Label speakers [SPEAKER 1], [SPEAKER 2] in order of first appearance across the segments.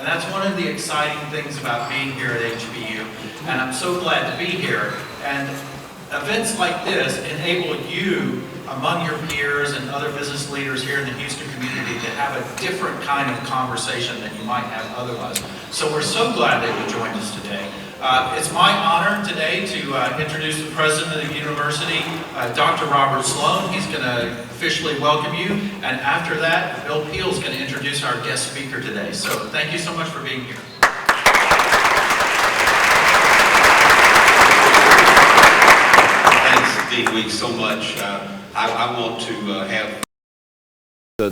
[SPEAKER 1] And that's one of the exciting things about being here at HBU. And I'm so glad to be here. And events like this enable you, among your peers and other business leaders here in the Houston community, to have a different kind of conversation than you might have otherwise. So we're so glad that you joined us today. It's my honor today to introduce the president of the university, Dr. Robert Sloan. He's going to officially welcome you. And after that, Bill Peel is going to introduce our guest speaker today. So thank you so much for being here.
[SPEAKER 2] Dean Weeks so much. I want to have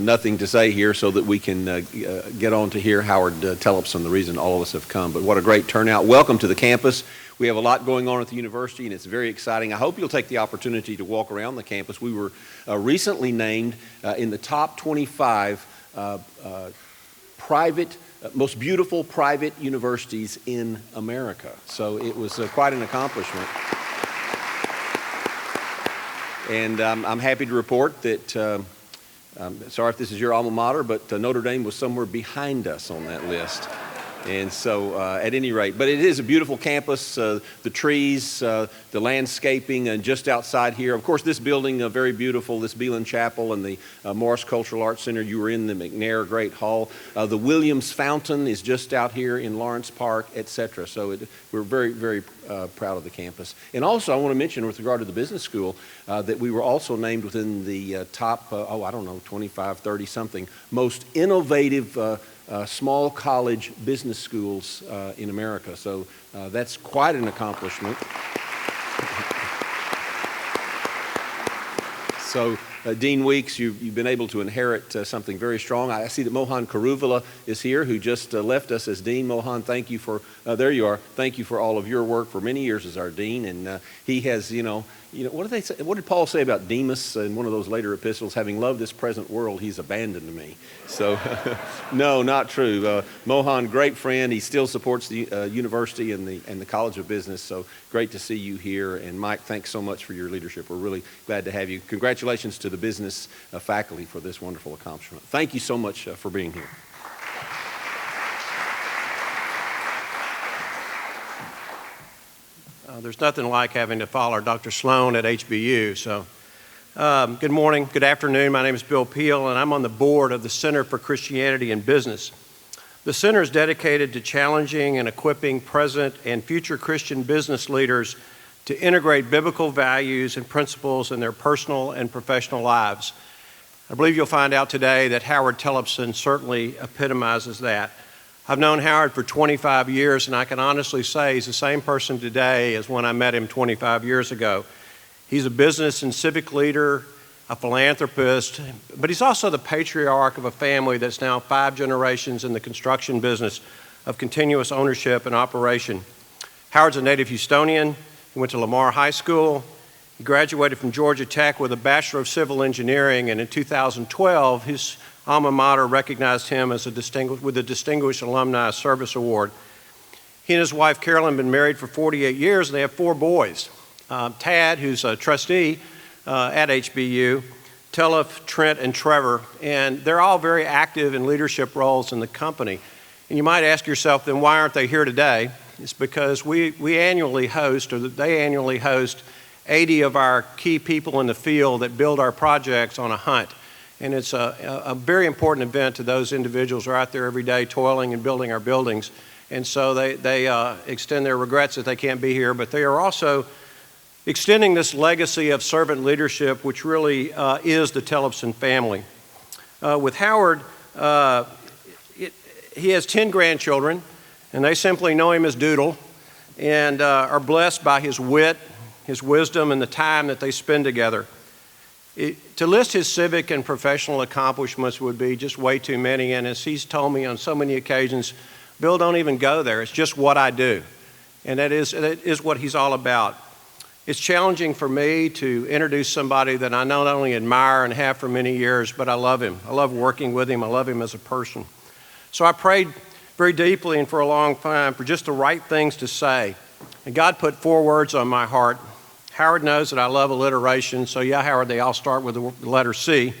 [SPEAKER 3] nothing to say here so that we can get on to hear Howard Tellepsen, the reason all of us have come. But what a great turnout. Welcome to the campus. We have a lot going on at the university, and it's very exciting. I hope you'll take the opportunity to walk around the campus. We were recently named in the top 25 most beautiful private universities in America. So it was quite an accomplishment. And I'm happy to report that, sorry if this is your alma mater, but Notre Dame was somewhere behind us on that list. And so at any rate, but it is a beautiful campus, the trees, the landscaping, and just outside here. Of course, this building, very beautiful, this Beeland Chapel and the Morris Cultural Arts Center. You were in the McNair Great Hall. The Williams Fountain is just out here in Lawrence Park, etc. So we're very, very proud of the campus. And also, I want to mention with regard to the business school that we were also named within the top, 25, 30 something, most innovative small college business schools in America. So that's quite an accomplishment. So Dean Weeks, you've been able to inherit something very strong. I see that Mohan Karuvala is here, who just left us as dean. Mohan, thank you for, there you are. Thank you for all of your work for many years as our dean. And he has, what did they say? What did Paul say about Demas in one of those later epistles? Having loved this present world, he's abandoned me. So, no, not true. Mohan, great friend. He still supports the university and the College of Business. So great to see you here. And Mike, thanks so much for your leadership. We're really glad to have you. Congratulations to the business faculty for this wonderful accomplishment. Thank you so much for being here.
[SPEAKER 4] There's nothing like having to follow Dr. Sloan at HBU. So, good morning, good afternoon. My name is Bill Peel, and I'm on the board of the Center for Christianity and Business. The center is dedicated to challenging and equipping present and future Christian business leaders to integrate biblical values and principles in their personal and professional lives. I believe you'll find out today that Howard Tellepsen certainly epitomizes that. I've known Howard for 25 years, and I can honestly say he's the same person today as when I met him 25 years ago. He's a business and civic leader, a philanthropist, but he's also the patriarch of a family that's now 5 generations in the construction business of continuous ownership and operation. Howard's a native Houstonian. He went to Lamar High School. He graduated from Georgia Tech with a Bachelor of Civil Engineering, and in 2012, his alma mater recognized him as with a Distinguished Alumni Service Award. He and his wife Carolyn have been married for 48 years, and they have 4 boys. Tad, who's a trustee at HBU, Telef, Trent, and Trevor, and they're all very active in leadership roles in the company. And you might ask yourself, then why aren't they here today? It's because we annually host, or they annually host, 80 of our key people in the field that build our projects on a hunt. And it's a very important event to those individuals who are out there every day toiling and building our buildings. And so they extend their regrets that they can't be here, but they are also extending this legacy of servant leadership, which really is the Tellepsen family. With Howard, he has 10 grandchildren, and they simply know him as Doodle, and are blessed by his wit, his wisdom, and the time that they spend together. To list his civic and professional accomplishments would be just way too many, and as he's told me on so many occasions, Bill, don't even go there. It's just what I do, and that is what he's all about. It's challenging for me to introduce somebody that I not only admire and have for many years, but I love him. I love working with him. I love him as a person. So I prayed very deeply and for a long time for just the right things to say, and God put 4 words on my heart. Howard knows that I love alliteration, so yeah, Howard, they all start with the letter C.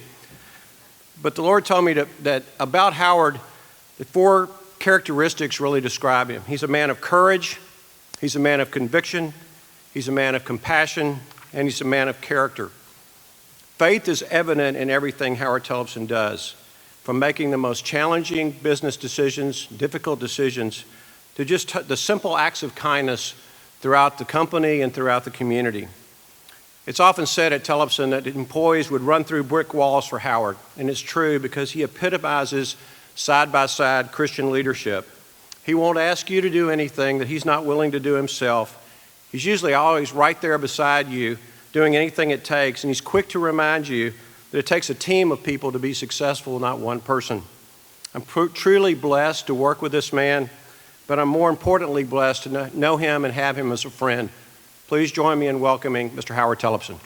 [SPEAKER 4] But the Lord told me that about Howard, the 4 characteristics really describe him. He's a man of courage, he's a man of conviction, he's a man of compassion, and he's a man of character. Faith is evident in everything Howard Tellepsen does, from making the most challenging business decisions, difficult decisions, to just the simple acts of kindness throughout the company and throughout the community. It's often said at Tellepsen that employees would run through brick walls for Howard, and it's true because he epitomizes side-by-side Christian leadership. He won't ask you to do anything that he's not willing to do himself. He's usually always right there beside you, doing anything it takes, and he's quick to remind you that it takes a team of people to be successful, not one person. I'm truly blessed to work with this man, but I'm more importantly blessed to know him and have him as a friend. Please join me in welcoming Mr. Howard Tellepsen.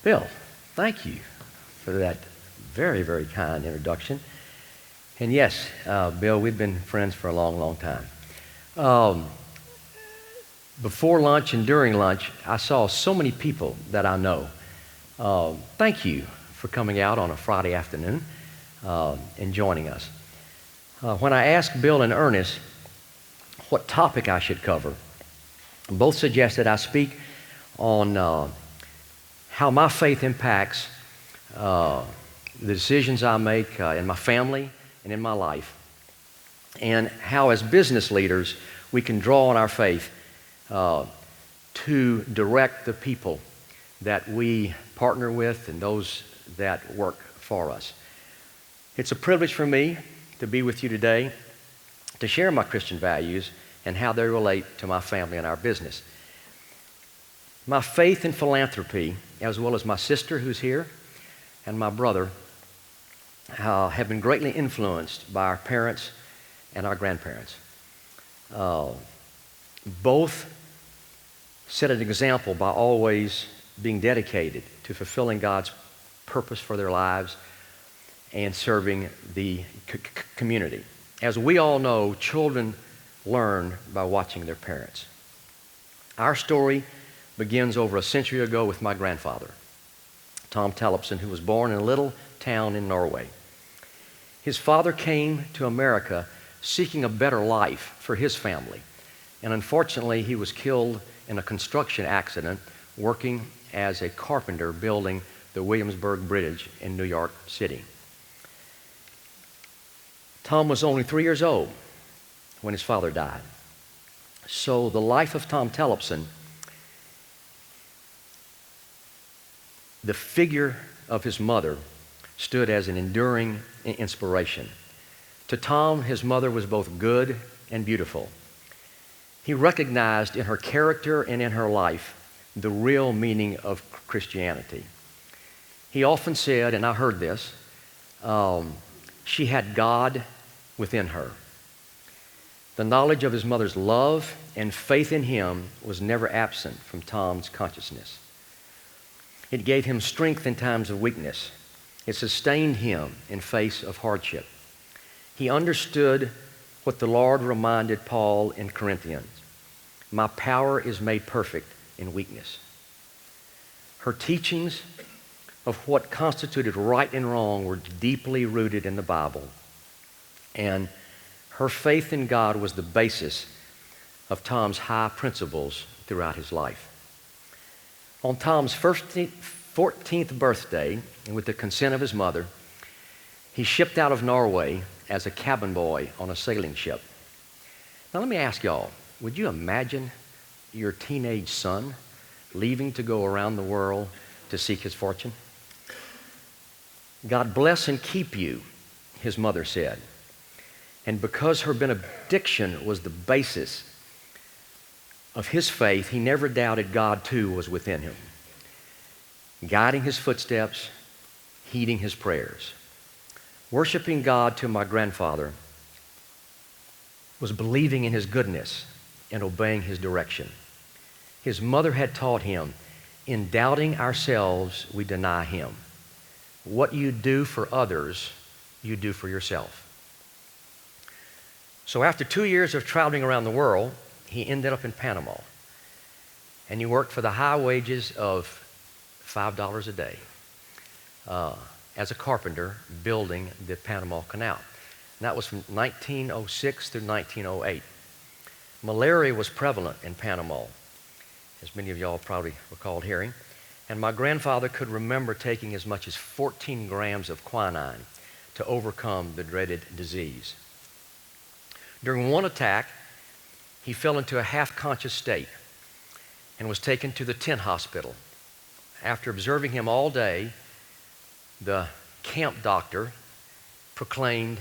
[SPEAKER 5] Bill, thank you for that very, very kind introduction. And yes, Bill, we've been friends for a long, long time. Before lunch and during lunch, I saw so many people that I know. Thank you for coming out on a Friday afternoon and joining us. When I asked Bill and Ernest what topic I should cover, both suggested I speak on how my faith impacts the decisions I make in my family and in my life, and how as business leaders we can draw on our faith to direct the people that we partner with and those that work for us. It's a privilege for me to be with you today to share my Christian values and how they relate to my family and our business. My faith in philanthropy, as well as my sister who's here and my brother, have been greatly influenced by our parents and our grandparents. Both set an example by always being dedicated to fulfilling God's purpose for their lives and serving the community. As we all know, children learn by watching their parents. Our story begins over a century ago with my grandfather, Tom Tellepsen, who was born in a little town in Norway. His father came to America seeking a better life for his family, and unfortunately he was killed in a construction accident working as a carpenter building the Williamsburg Bridge in New York City. Tom was only 3 years old when his father died. So the life of Tom Tellepsen, the figure of his mother, stood as an enduring inspiration. To Tom, his mother was both good and beautiful. He recognized in her character and in her life the real meaning of Christianity. He often said, and I heard this, she had God within her. The knowledge of his mother's love and faith in him was never absent from Tom's consciousness. It gave him strength in times of weakness. It sustained him in face of hardship. He understood what the Lord reminded Paul in Corinthians: my power is made perfect in weakness. Her teachings of what constituted right and wrong were deeply rooted in the Bible, and her faith in God was the basis of Tom's high principles throughout his life. On Tom's 14th birthday, and with the consent of his mother, he shipped out of Norway as a cabin boy on a sailing ship. Now let me ask y'all, would you imagine your teenage son leaving to go around the world to seek his fortune? God bless and keep you, his mother said. And because her benediction was the basis of his faith, he never doubted God too was within him, guiding his footsteps, heeding his prayers. Worshiping God to my grandfather was believing in his goodness and obeying his direction. His mother had taught him, in doubting ourselves, we deny him. What you do for others, you do for yourself. So after 2 years of traveling around the world, he ended up in Panama. and he worked for the high wages of $5 a day as a carpenter building the Panama Canal. And that was from 1906 through 1908. Malaria was prevalent in Panama, as many of y'all probably recalled hearing. And my grandfather could remember taking as much as 14 grams of quinine to overcome the dreaded disease. During one attack, he fell into a half-conscious state and was taken to the tent hospital. After observing him all day, the camp doctor proclaimed,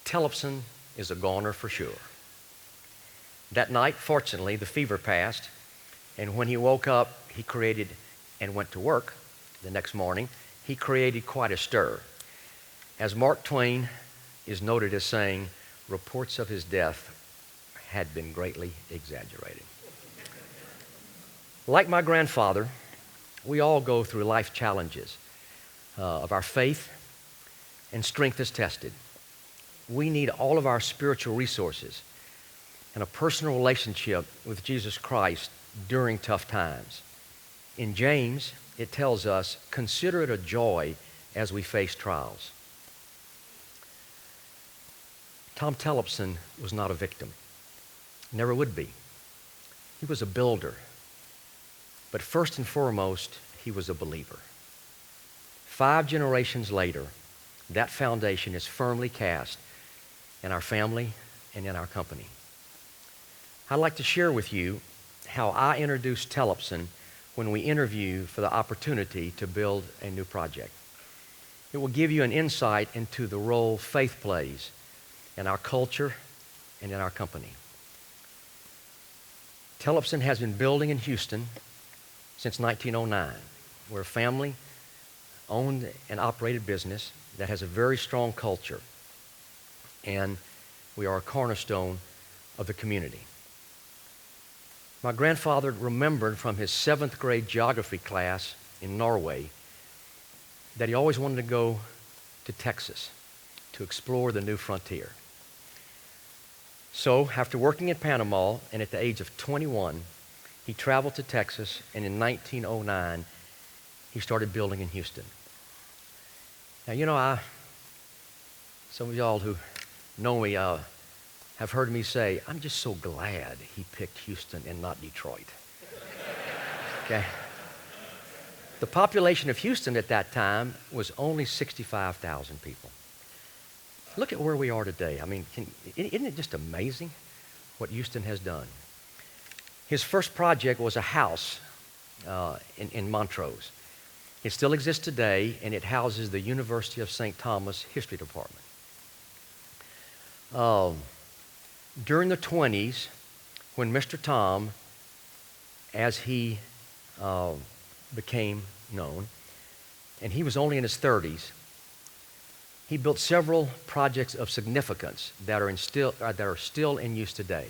[SPEAKER 5] "Tellepsen is a goner for sure." That night, fortunately, the fever passed, and when he woke up, he created and went to work the next morning, he created quite a stir. As Mark Twain is noted as saying, reports of his death had been greatly exaggerated. Like my grandfather, we all go through life challenges of our faith, and strength is tested. We need all of our spiritual resources and a personal relationship with Jesus Christ during tough times. In James, it tells us, consider it a joy as we face trials. Tom Tellepsen was not a victim, never would be. He was a builder, but first and foremost, he was a believer. 5 generations later, that foundation is firmly cast in our family and in our company. I'd like to share with you how I introduced Tellepsen when we interviewed for the opportunity to build a new project. It will give you an insight into the role faith plays in our culture and in our company. Tellepsen has been building in Houston since 1909. We're a family-owned and operated business that has a very strong culture, and we are a cornerstone of the community. My grandfather remembered from his 7th grade geography class in Norway that he always wanted to go to Texas to explore the new frontier. So, after working in Panama and at the age of 21, he traveled to Texas, and in 1909, he started building in Houston. Now, you know, some of y'all who know me have heard me say, I'm just so glad he picked Houston and not Detroit. Okay? The population of Houston at that time was only 65,000 people. Look at where we are today. I mean, isn't it just amazing what Houston has done? His first project was a house in Montrose. It still exists today, and it houses the University of St. Thomas History Department. During the 20s, when Mr. Tom, as he became known, and he was only in his 30s, he built several projects of significance that are still in use today.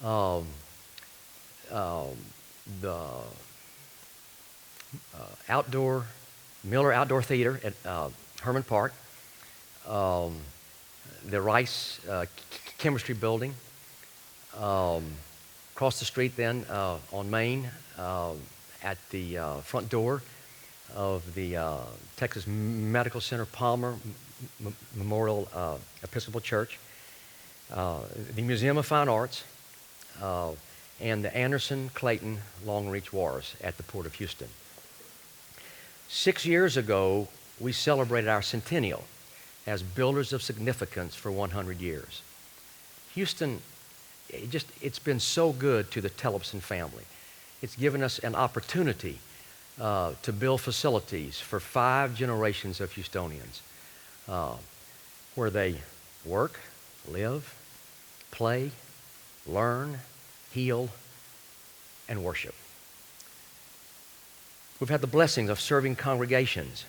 [SPEAKER 5] The Miller Outdoor Theater at Herman Park, the Rice Chemistry Building, across the street then on Main at the front door of the Texas Medical Center Palmer Memorial Episcopal Church, the Museum of Fine Arts, and the Anderson Clayton Long Reach Wars at the Port of Houston. 6 years ago, we celebrated our centennial as builders of significance for 100 years. Houston, it's been so good to the Tellepsen family. It's given us an opportunity to build facilities for 5 generations of Houstonians where they work, live, play, learn, heal, and worship. We've had the blessings of serving congregations,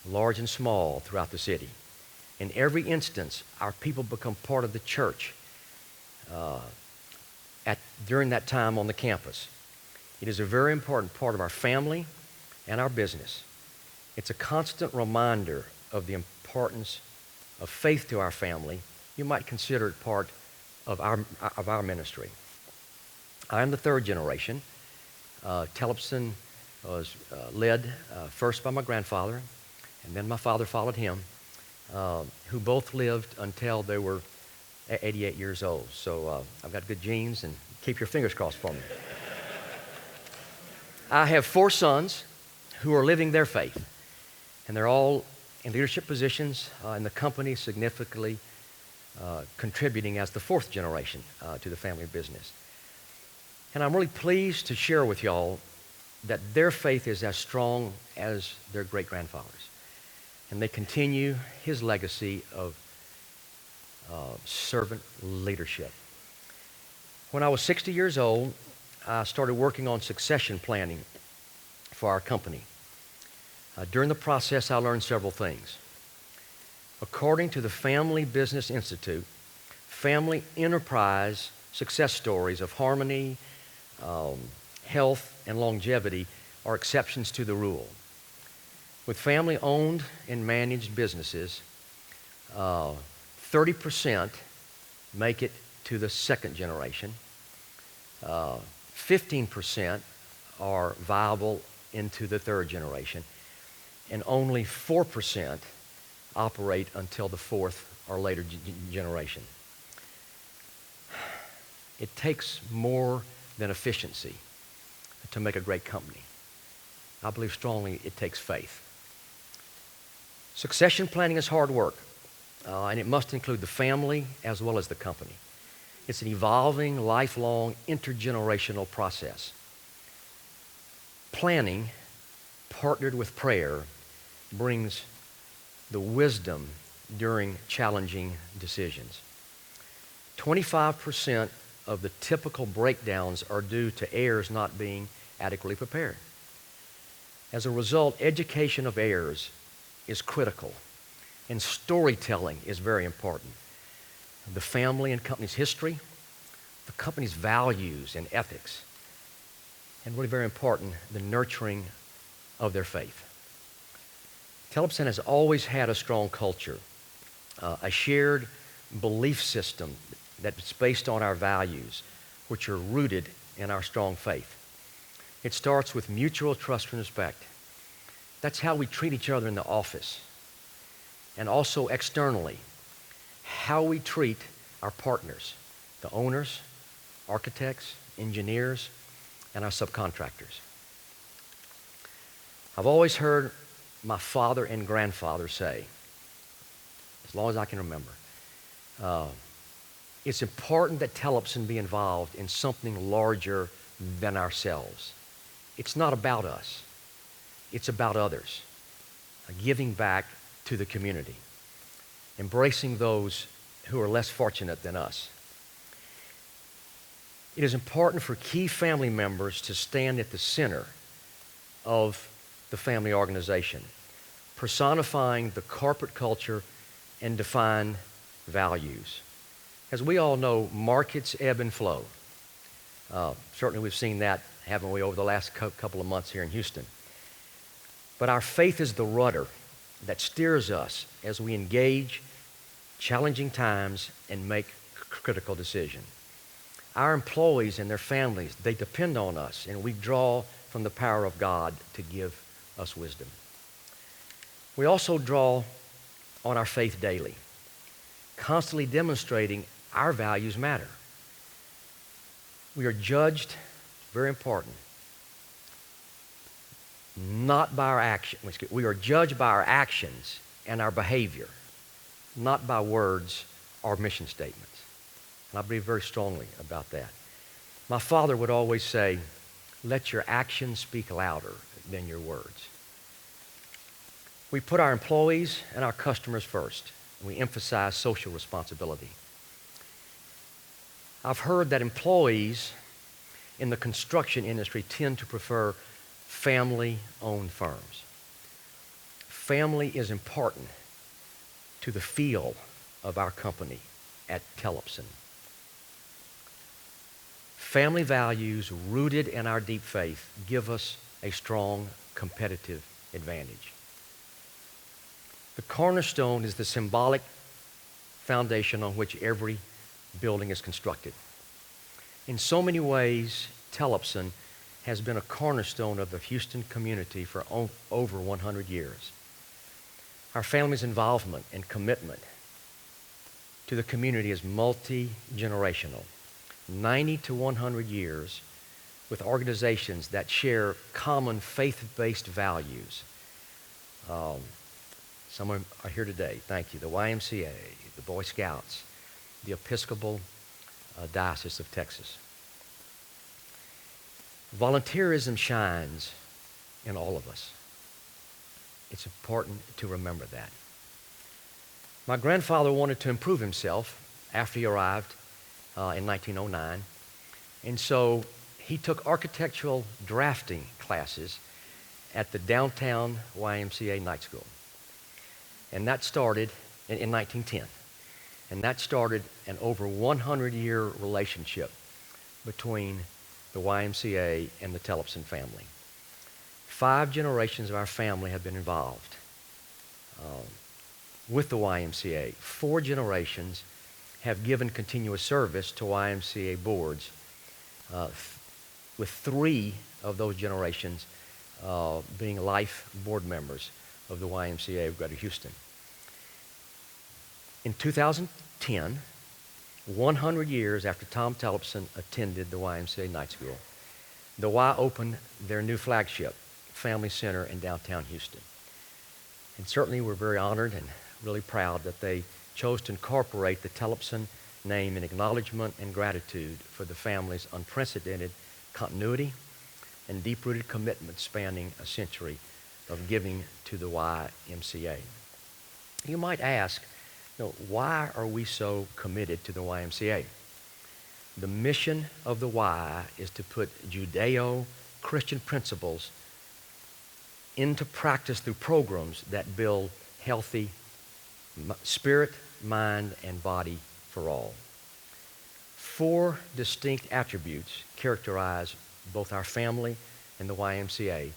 [SPEAKER 5] large and small, throughout the city. In every instance, our people become part of the church during that time on the campus. It is a very important part of our family and our business. It's a constant reminder of the importance of faith to our family. You might consider it part of our ministry. I'm the third generation. Tellepsen was led first by my grandfather, and then my father followed him, who both lived until they were 88 years old. So I've got good genes, and keep your fingers crossed for me. I have 4 sons who are living their faith, and they're all in leadership positions in the company, significantly contributing as the 4th generation to the family business. And I'm really pleased to share with y'all that their faith is as strong as their great-grandfathers. And they continue his legacy of servant leadership. When I was 60 years old, I started working on succession planning for our company. During the process, I learned several things. According to the Family Business Institute, family enterprise success stories of harmony, health, and longevity are exceptions to the rule. With family-owned and managed businesses, 30% make it to the 2nd generation, 15% are viable into the 3rd generation, and only 4% operate until the 4th or later generation. It takes more than efficiency to make a great company. I believe strongly it takes faith. Succession planning is hard work, and it must include the family as well as the company. It's an evolving, lifelong, intergenerational process. Planning, partnered with prayer, brings the wisdom during challenging decisions. 25% of the typical breakdowns are due to heirs not being adequately prepared. As a result, education of heirs is critical, and storytelling is very important. The family and company's history, the company's values and ethics, and really very important, the nurturing of their faith. Tellepsen has always had a strong culture, a shared belief system that's based on our values, which are rooted in our strong faith. It starts with mutual trust and respect. That's how we treat each other in the office, and also externally, how we treat our partners, the owners, architects, engineers, and our subcontractors. I've always heard my father and grandfather say, as long as I can remember, it's important that Tellepsen be involved in something larger than ourselves. It's not about us. It's about others, giving back to the community, embracing those who are less fortunate than us. It is important for key family members to stand at the center of the family organization, personifying the corporate culture and define values. As we all know, markets ebb and flow. Certainly we've seen that, haven't we, over the last couple of months here in Houston. But our faith is the rudder that steers us as we engage challenging times and make critical decisions. Our employees and their families, they depend on us, and we draw from the power of God to give us wisdom. We also draw on our faith daily, constantly demonstrating our values matter. We are judged, very important, not by our actions. We are judged by our actions and our behavior, not by words or mission statements. And I believe very strongly about that. My father would always say, let your actions speak louder than your words. We put our employees and our customers first, and we emphasize social responsibility. I've heard that employees in the construction industry tend to prefer family-owned firms. Family is important to the feel of our company at Tellepsen. Family values rooted in our deep faith give us a strong competitive advantage. The cornerstone is the symbolic foundation on which every building is constructed. In so many ways, Tellepsen has been a cornerstone of the Houston community for over 100 years. Our family's involvement and commitment to the community is multi-generational, 90 to 100 years with organizations that share common faith-based values. Some are here today. Thank you. The YMCA, the Boy Scouts, the Episcopal Diocese of Texas. Volunteerism shines in all of us. It's important to remember that. My grandfather wanted to improve himself after he arrived in 1909, and so he took architectural drafting classes at the downtown YMCA night school. And that started in 1910. And that started an over 100-year relationship between the YMCA and the Tellepsen family. 5 generations of our family have been involved with the YMCA. 4 generations have given continuous service to YMCA boards, with 3 of those generations being life board members of the YMCA of Greater Houston. In 2010, 100 years after Tom Tellepsen attended the YMCA night school, the Y opened their new flagship family center in downtown Houston. And certainly we're very honored and really proud that they chose to incorporate the Tellepsen name in acknowledgement and gratitude for the family's unprecedented continuity and deep-rooted commitment spanning a century of giving to the YMCA. You might ask, why are we so committed to the YMCA? The mission of the Y is to put Judeo-Christian principles into practice through programs that build healthy spirit, mind, and body for all. 4 distinct attributes characterize both our family and the YMCA,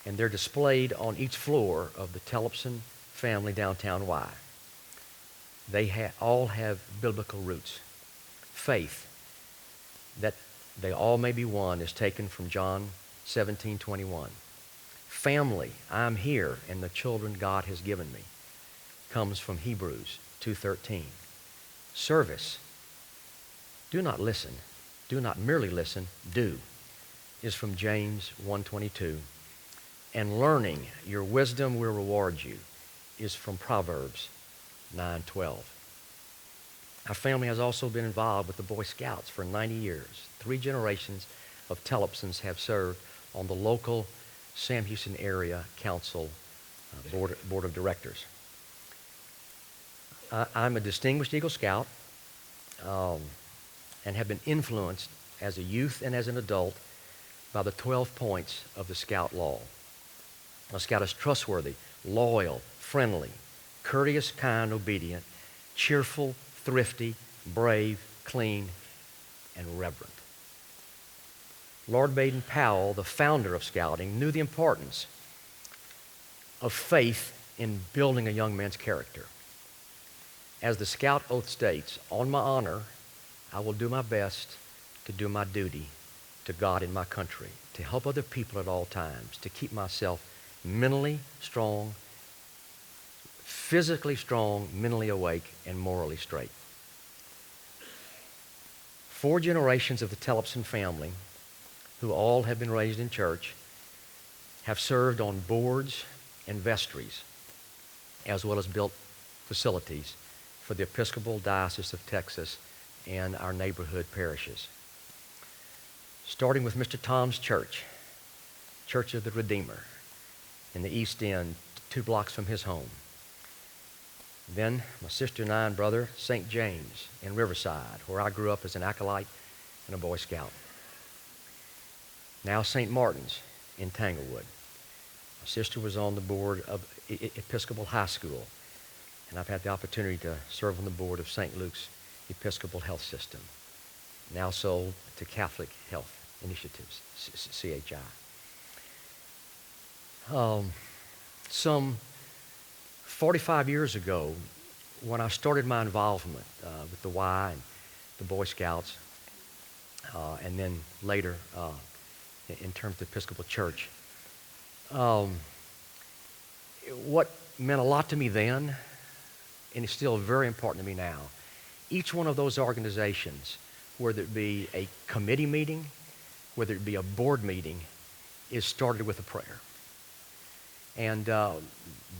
[SPEAKER 5] and they're displayed on each floor of the Tellepsen family downtown Y. They all have biblical roots. Faith, that they all may be one, is taken from John 17:21. Family, I'm here and the children God has given me, comes from Hebrews 2:13. Service, do not merely listen, do, is from James 1:22. And learning, your wisdom will reward you, is from Proverbs 9:12. Our family has also been involved with the Boy Scouts for 90 years. 3 generations of Tellepsens have served on the local Sam Houston Area Council Board of Directors. I'm a distinguished Eagle Scout and have been influenced as a youth and as an adult by the 12 points of the Scout Law. A Scout is trustworthy, loyal, friendly, courteous, kind, obedient, cheerful, thrifty, brave, clean, and reverent. Lord Baden-Powell, the founder of Scouting, knew the importance of faith in building a young man's character. As the Scout Oath states, on my honor, I will do my best to do my duty to God and my country, to help other people at all times, to keep myself mentally strong, physically strong, mentally awake, and morally straight. 4 generations of the Tellepsen family, who all have been raised in church, have served on boards and vestries, as well as built facilities for the Episcopal Diocese of Texas and our neighborhood parishes. Starting with Mr. Tom's church, Church of the Redeemer, in the East End, 2 blocks from his home. Then my sister and I and brother, St. James in Riverside, where I grew up as an acolyte and a Boy Scout. Now St. Martin's in Tanglewood. My sister was on the board of Episcopal High School, and I've had the opportunity to serve on the board of St. Luke's Episcopal Health System, now sold to Catholic Health Initiatives, CHI. Some 45 years ago, when I started my involvement with the Y and the Boy Scouts, and then later in terms of the Episcopal Church. What meant a lot to me then, and it's still very important to me now, each one of those organizations, whether it be a committee meeting, whether it be a board meeting, is started with a prayer. And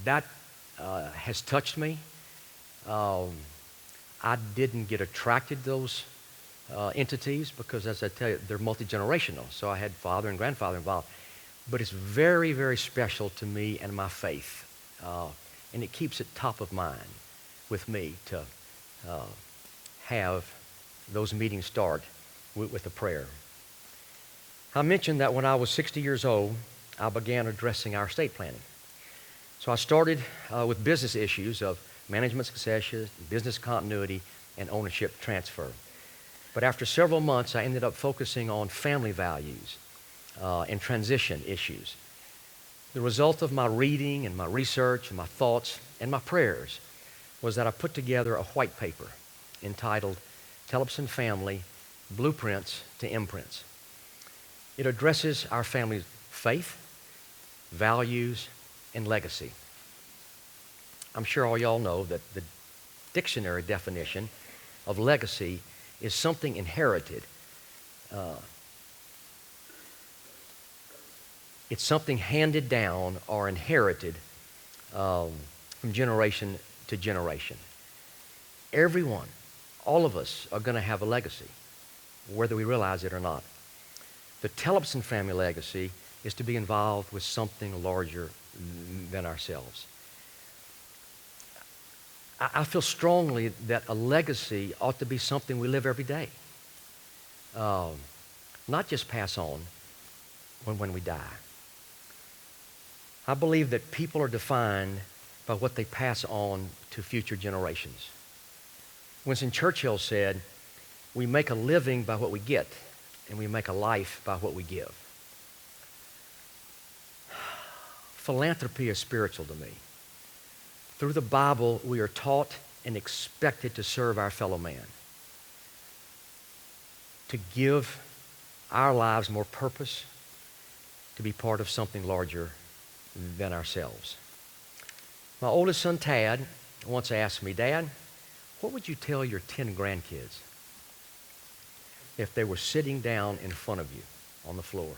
[SPEAKER 5] that has touched me. I didn't get attracted to those entities because, as I tell you, they're multi-generational. So I had father and grandfather involved. But it's very, very special to me and my faith. And it keeps it top of mind with me to have those meetings start with a prayer. I mentioned that when I was 60 years old, I began addressing our estate planning. So I started with business issues of management succession, business continuity, and ownership transfer. But after several months, I ended up focusing on family values and transition issues. The result of my reading and my research and my thoughts and my prayers was that I put together a white paper entitled Tellepsen Family Blueprints to Imprints. It addresses our family's faith, values, and legacy. I'm sure all y'all know that the dictionary definition of legacy is something inherited. It's something handed down or inherited from generation to generation. Everyone, all of us, are going to have a legacy, whether we realize it or not. The Tellepsen family legacy is to be involved with something larger than ourselves. I feel strongly that a legacy ought to be something we live every day, not just pass on when we die. I believe that people are defined by what they pass on to future generations. Winston Churchill said, "We make a living by what we get, and we make a life by what we give." Philanthropy is spiritual to me. Through the Bible, we are taught and expected to serve our fellow man, to give our lives more purpose, to be part of something larger than ourselves. My oldest son, Tad, once asked me, "Dad, what would you tell your 10 grandkids if they were sitting down in front of you on the floor?"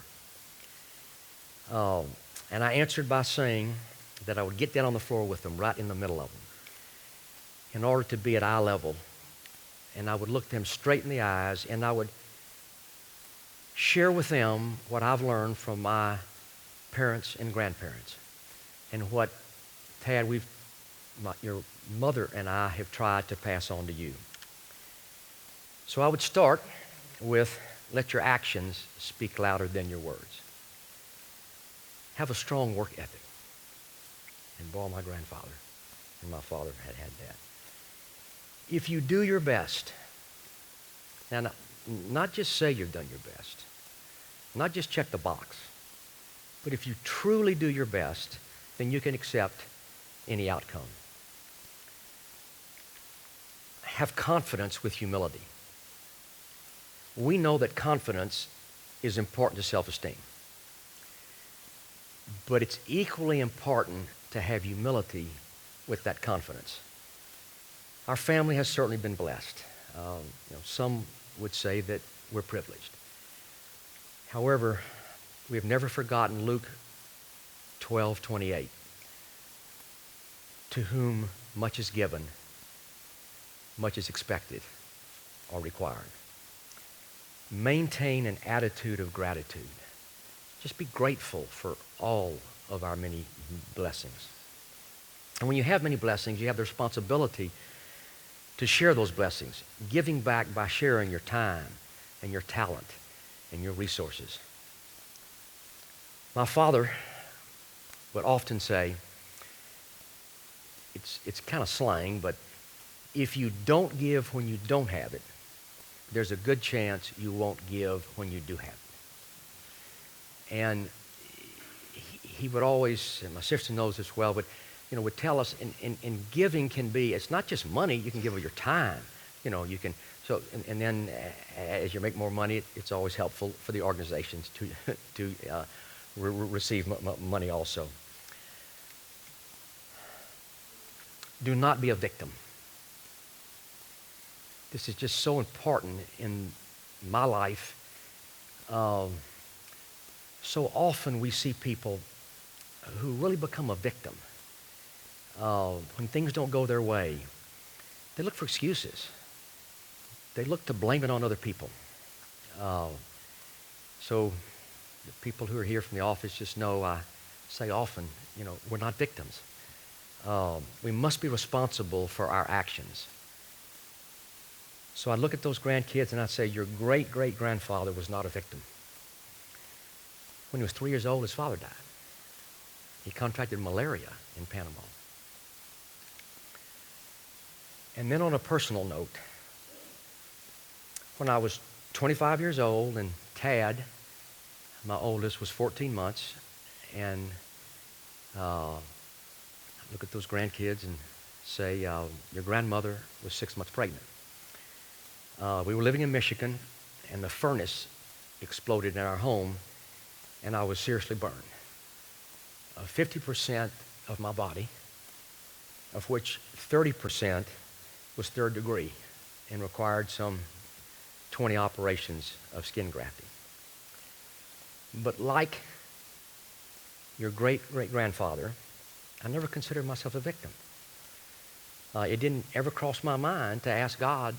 [SPEAKER 5] And I answered by saying that I would get down on the floor with them right in the middle of them in order to be at eye level. And I would look them straight in the eyes and I would share with them what I've learned from my parents and grandparents and what, Tad, your mother and I have tried to pass on to you. So I would start with, let your actions speak louder than your words. Have a strong work ethic. And boy, my grandfather and my father had that. If you do your best, now not just say you've done your best, not just check the box, but if you truly do your best, then you can accept any outcome. Have confidence with humility. We know that confidence is important to self-esteem, but it's equally important to have humility with that confidence. Our family has certainly been blessed. Some would say that we're privileged. However, we have never forgotten Luke 12:28. To whom much is given, much is expected or required. Maintain an attitude of gratitude. Just be grateful for all of our many blessings. And when you have many blessings, you have the responsibility to share those blessings, giving back by sharing your time and your talent and your resources. My father would often say, it's kind of slang, but if you don't give when you don't have it, there's a good chance you won't give when you do have it. And he would always, and my sister knows this well, but would tell us, in giving can be, it's not just money, you can give of your time. You can So, and then as you make more money, it's always helpful for the organizations to receive money also. Do not be a victim. This is just so important in my life. So often we see people who really become a victim. When things don't go their way, they look for excuses. They look to blame it on other people. So the people who are here from the office just know I say often, we're not victims. We must be responsible for our actions. So I look at those grandkids and I say, your great-great-grandfather was not a victim. When he was 3 years old, his father died. He contracted malaria in Panama. And then on a personal note, when I was 25 years old and Tad, my oldest, was 14 months, and I look at those grandkids and say, your grandmother was 6 months pregnant. We were living in Michigan, and the furnace exploded in our home, and I was seriously burned. 50% of my body, of which 30% was third degree and required some 20 operations of skin grafting. But like your great-great-grandfather, I never considered myself a victim. It didn't ever cross my mind to ask God,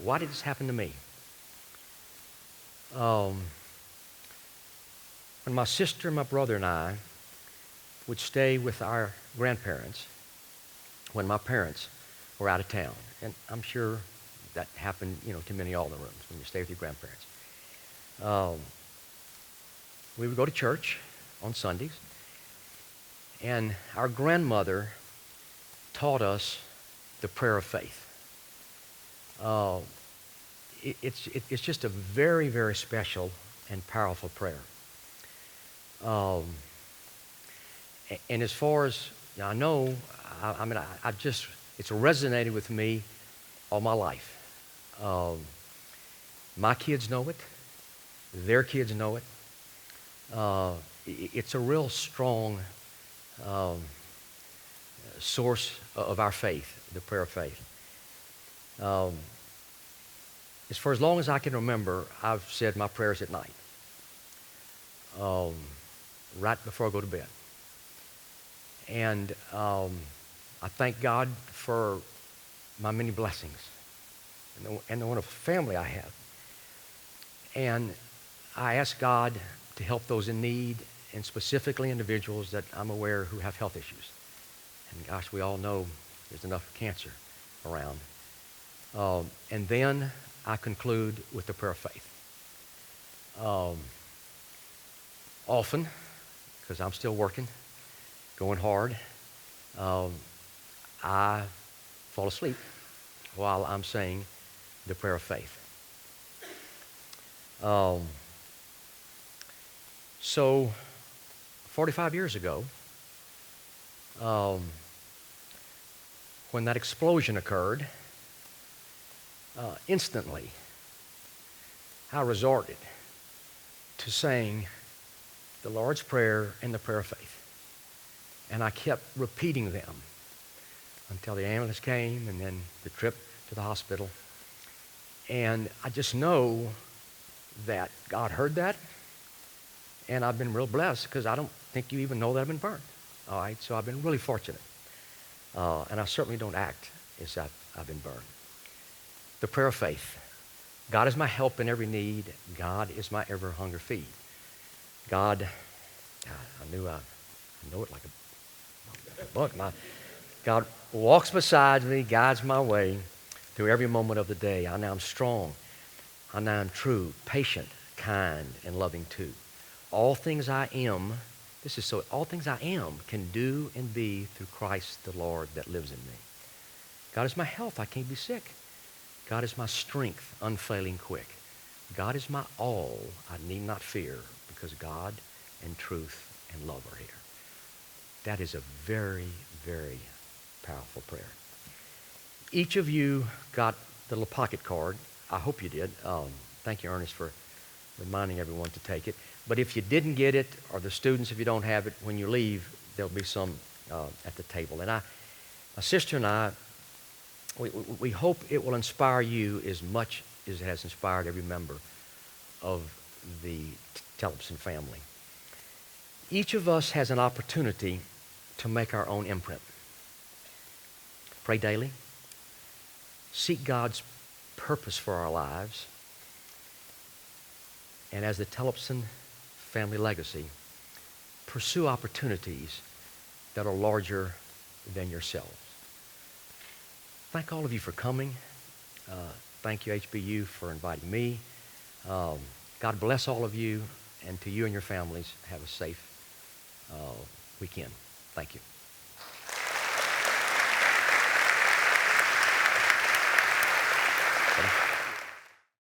[SPEAKER 5] why did this happen to me? When my sister, my brother, and I would stay with our grandparents when my parents were out of town, and I'm sure that happened, to many all in the rooms when you stay with your grandparents. We would go to church on Sundays, and our grandmother taught us the prayer of faith. It's just a very, very special and powerful prayer. And as far as I know, it's resonated with me all my life. My kids know it. Their kids know it. It's a real strong source of our faith, the prayer of faith. For as long as I can remember, I've said my prayers at night, right before I go to bed. And I thank God for my many blessings and the wonderful family I have. And I ask God to help those in need, and specifically individuals that I'm aware who have health issues. And gosh, we all know there's enough cancer around. And then I conclude with the prayer of faith. Often, because I'm still working, going hard, I fall asleep while I'm saying the prayer of faith. So, 45 years ago, when that explosion occurred, instantly I resorted to saying the Lord's Prayer and the prayer of faith. And I kept repeating them until the ambulance came and then the trip to the hospital. And I just know that God heard that, and I've been real blessed because I don't think you even know that I've been burned. All right, so I've been really fortunate. And I certainly don't act as if I've been burned. The prayer of faith. God is my help in every need. God is my ever hunger feed. God, I know it like a book. God walks beside me, guides my way through every moment of the day. I know I'm strong. I know I'm true, patient, kind, and loving too. All things I am, all things I am can do and be through Christ the Lord that lives in me. God is my health, I can't be sick. God is my strength, unfailing quick. God is my all, I need not fear, because God and truth and love are here. That is a very, very powerful prayer. Each of you got the little pocket card. I hope you did. Thank you, Ernest, for reminding everyone to take it. But if you didn't get it, or the students, if you don't have it, when you leave, there'll be some at the table. And my sister and I, we hope it will inspire you as much as it has inspired every member of the Tellepsen family. Each of us has an opportunity to make our own imprint. Pray daily. Seek God's purpose for our lives. And as the Tellepsen family legacy, pursue opportunities that are larger than yourselves. Thank all of you for coming. Thank you, HBU, for inviting me. God bless all of you, and to you and your families, have a safe weekend. Thank you.